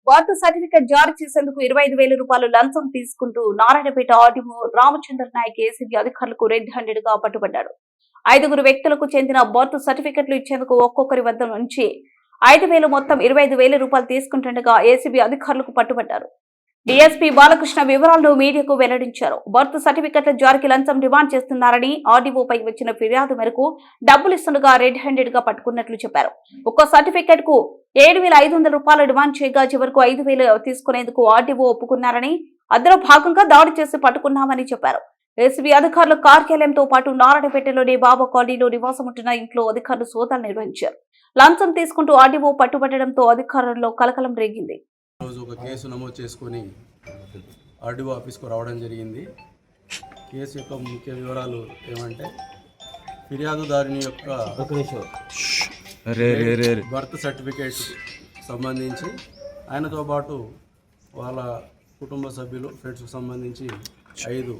Birth certificate జారీ చేసేందుకు 25,000 రూపాయలు లంచం తీసుకుంటూ నారాయణపేట ఆర్డీఓ రామచంద్ర నాయక్ ఏసీబీ అధికారులకు రెడ్ హ్యాండెడ్ గా పట్టుబడ్డాడు. 5 వ్యక్తులకు చెందిన బర్త్ సర్టిఫికెట్లు ఇచ్చేందుకు ఒక్కొక్కరి వద్ద నుంచి 5,000 మొత్తం 25,000 రూపాయలు తీసుకుంటుండగా ఏసీబీ అధికారులకు పట్టుబడ్డారు. డీఎస్పీ బాలకృష్ణ వివరాలను మీడియాకు వెల్లడించారు. బర్త్ సర్టిఫికెట్ల జారీకి లంచం డిమాండ్ చేస్తున్నారని ఆర్డీఓపై వచ్చిన ఫిర్యాదు మేరకు డబ్బులిస్తుండగా రెడ్ హ్యాండెడ్ గా పట్టుకున్నట్లు చెప్పారు. ఒక్కో సర్టిఫికెట్ కు 7,500 రూపాయలు డిమాండ్ చేయగా చివరకు 5,000 తీసుకునేందుకు ఆర్డీఓ ఒప్పుకున్నారని, అందులో భాగంగా దాడి చేసి పట్టుకున్నామని చెప్పారు. ఏసీబీ అధికారుల కార్యాలయంతో పాటు నారాయణపేటలోని బాబా కాలనీలో నివాసముంటున్న ఇంట్లో అధికారులు సోదాలు నిర్వహించారు. లంచం తీసుకుంటూ ఆర్డీఓ పట్టుబట్టడంతో అధికారుల్లో కలకలం రేగింది. రోజు ఒక కేసు నమోదు చేసుకొని ఆర్డీఓ ఆఫీస్కు రావడం జరిగింది. కేసు యొక్క ముఖ్య వివరాలు ఏమంటే, ఫిర్యాదుదారుని యొక్క బర్త్ సర్టిఫికేట్ సంబంధించి ఆయనతో పాటు వాళ్ళ కుటుంబ సభ్యులు, ఫ్రెండ్స్కు సంబంధించి 5